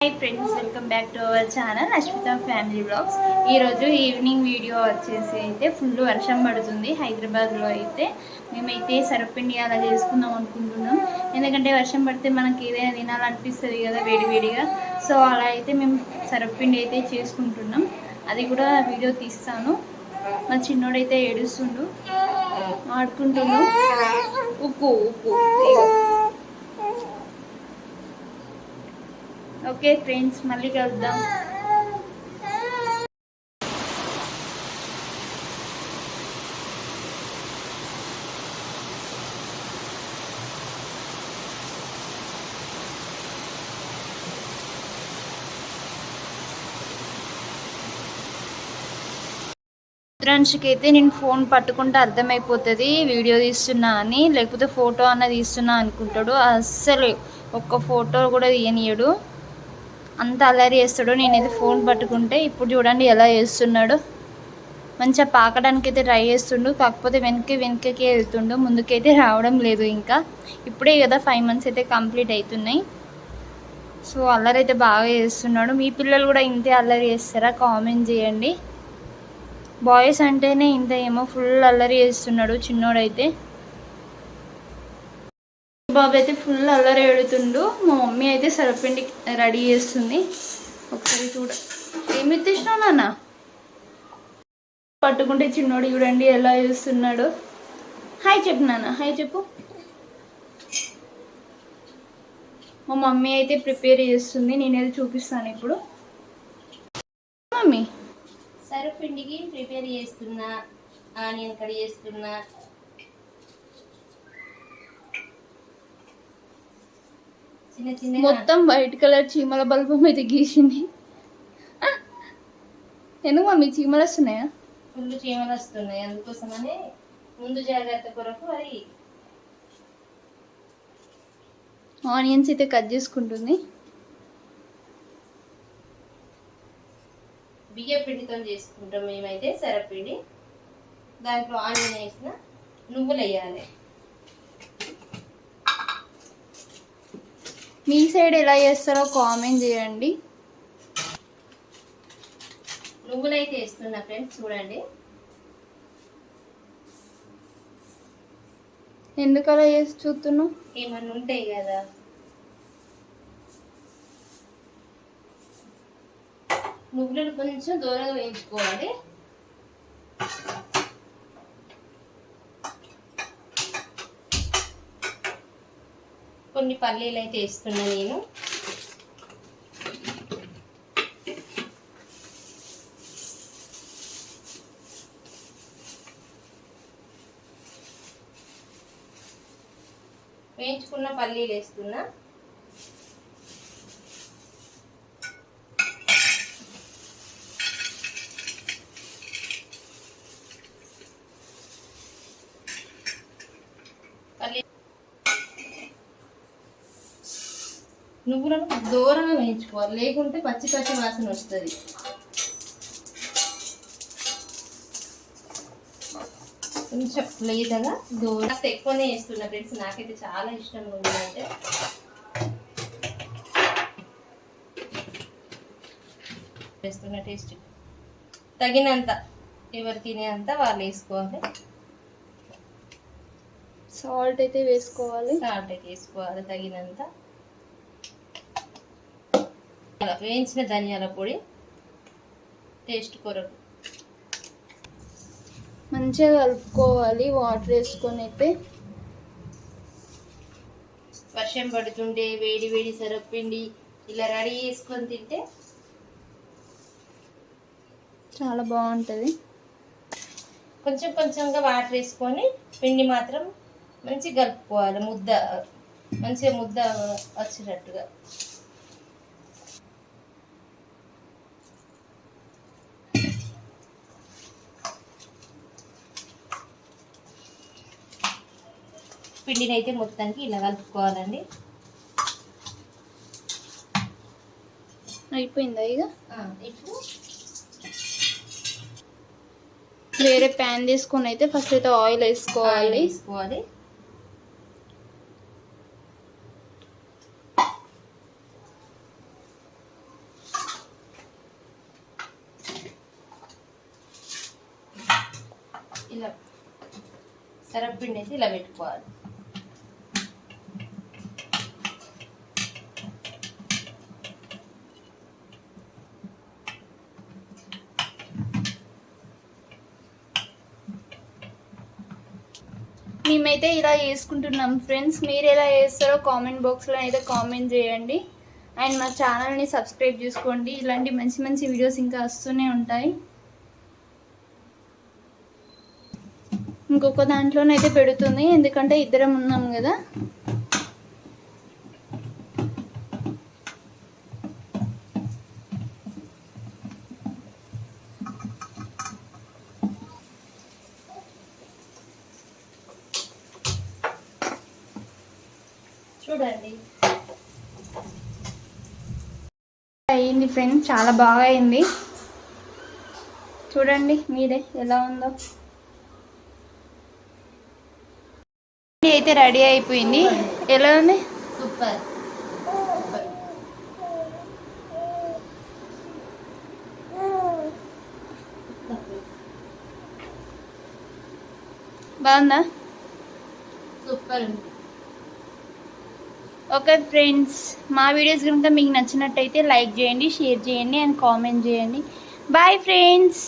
Hi friends, welcome back to our channel Ashwitha family blogs. ఈరోజు evening video వచ్చేసి అయితే full వర్షం పడుతుంది హైదరాబాద్లో. అయితే మేమైతే సరపిండి అలా చేసుకుందాం అనుకుంటున్నాం. ఎందుకంటే వర్షం పడితే మనకి ఏదైనా తినాలనిపిస్తుంది కదా వేడివేడిగా. సో అలా అయితే మేము సరపిండి అయితే చేసుకుంటున్నాం. అది కూడా వీడియో తీస్తాను. మా చిన్నోడైతే ఏడుస్తుండు, ఆడుకుంటున్నాం. ఉప్పు ఉప్పు ఓకే ఫ్రెండ్స్, మళ్ళీ కలుద్దాం. రుద్రాంశకి అయితే నేను ఫోన్ పట్టుకుంటే అర్థమైపోతుంది వీడియో తీస్తున్నా అని, లేకపోతే ఫోటో అన్న తీస్తున్నా అనుకుంటాడు. అస్సలు ఒక్క ఫోటో కూడా తీయనీయడు, అంత అల్లరి చేస్తాడు నేనైతే ఫోన్ పట్టుకుంటే. ఇప్పుడు చూడండి ఎలా చేస్తున్నాడు. మంచిగా పాకడానికి అయితే ట్రై చేస్తుండు, కాకపోతే వెనకకే వెళ్తుండు, ముందుకైతే రావడం లేదు. ఇంకా ఇప్పుడే కదా 5 months అయితే కంప్లీట్ అవుతున్నాయి. సో అల్లరి అయితే బాగా చేస్తున్నాడు. మీ పిల్లలు కూడా ఇంతే అల్లరి చేస్తారా? కామెంట్ చేయండి. బాయ్స్ అంటేనే ఇంత ఏమో ఫుల్ అల్లరి చేస్తున్నాడు చిన్నోడైతే. బాబు అయితే ఫుల్ అల్లరి ఏడుతుండు. మా మమ్మీ అయితే సరపిండి రెడీ చేస్తుంది. ఒకసారి చూడ ఏమి తెచ్చినావు నాన్న. పట్టుకుంటే చిన్నోడు చూడండి ఎలా చేస్తున్నాడు. హాయ్ చెప్పు నాన్న, హాయ్ చెప్పు. మా మమ్మీ అయితే ప్రిపేర్ చేస్తుంది, నేనేది చూపిస్తాను ఇప్పుడు. మమ్మీ సరపిండికి ప్రిపేర్ చేస్తున్నా, ఆనియన్ కట్ చేస్తున్నా. చిన్న చిన్న మొత్తం వైట్ కలర్ చీమల బల్బు మీద గీసింది. ఎందుకు మమ్మీ చీమలు వస్తున్నాయా? ఫుల్ చీమలు వస్తున్నాయి, అందుకోసమనే ముందు జాగ్రత్త కొరకు అది ఆనియన్స్ అయితే కట్ చేసుకుంటుంది. బియ్య పిండితో చేసుకుంటాం మేమైతే సరపిండి. దాంట్లో ఆనియన్ వేసిన, నువ్వులు వేయాలి. మీ సైడ్ ఎలా చేస్తారో కామెంట్ చేయండి. నువ్వులైతే వేస్తున్నా ఫ్రెండ్స్, చూడండి. ఎందుకు అలా చేసి చూస్తున్నావు? ఏమన్నా ఉంటాయి కదా. నువ్వులను కొంచెం దూరంగా వేయించుకోవాలి. కొన్ని పల్లీలు అయితే వేస్తున్నా నేను. వేయించుకున్న పల్లీలు వేస్తున్నా. నువ్వులను దూరంగా వేయించుకోవాలి, లేకుంటే పచ్చి పచ్చి వాసన వస్తుంది. కొంచెం లేదగా దూరం ఎక్కువనే వేస్తున్నా ఫ్రెండ్స్, నాకైతే చాలా ఇష్టం నువ్వులు అంటే. వేస్తున్న టేస్ట్ తగినంత, ఎవరు తినే అంత వాళ్ళు వేసుకోవాలి. సాల్ట్ అయితే వేసుకోవాలి. సాల్ట్ అయితే వేసుకోవాలి తగినంత. వేయించిన ధనియాల పొడి టేస్ట్ కొరకు మంచిగా కలుపుకోవాలి వాటర్ వేసుకొని. అయితే వర్షం పడుతుంటే వేడి వేడి సరపిండి ఇలా రెడీ చేసుకొని తింటే చాలా బాగుంటుంది. కొంచెం కొంచెంగా వాటర్ వేసుకొని పిండి మాత్రం మంచిగా కలుపుకోవాలి, ముద్ద మంచిగా ముద్ద వచ్చినట్టుగా. పిండిని అయితే మొత్తానికి ఇలా కలుపుకోవాలండి. అయిపోయిందా ఇక? ఇప్పుడు వేరే ప్యాన్ తీసుకొని అయితే ఫస్ట్ అయితే ఆయిల్ వేసుకోవాలి. ఇలా సరపిండి అయితే ఇలా పెట్టుకోవాలి. మేమైతే ఇలా చేసుకుంటున్నాం ఫ్రెండ్స్. మీరు ఎలా చేస్తారో కామెంట్ బాక్స్లో అయితే కామెంట్ చేయండి. అండ్ మా ఛానల్ని సబ్స్క్రైబ్ చేసుకోండి. ఇలాంటి మంచి మంచి వీడియోస్ ఇంకా వస్తూనే ఉంటాయి. ఇంకొక దాంట్లోనైతే పెడుతుంది, ఎందుకంటే ఇద్దరం ఉన్నాం కదా. చూడండి అయింది ఫ్రెండ్స్, చాలా బాగా అయింది. చూడండి మీరే ఎలా ఉందో. అయితే రెడీ అయిపోయింది. ఎలా ఉంది? సూపర్. బాగుందా? సూపర్ ఉంది. ఓకే ఫ్రెండ్స్, మా వీడియోస్ కనుక మీకు నచ్చినట్టయితే లైక్ చేయండి, షేర్ చేయండి అండ్ కామెంట్ చేయండి. Bye friends.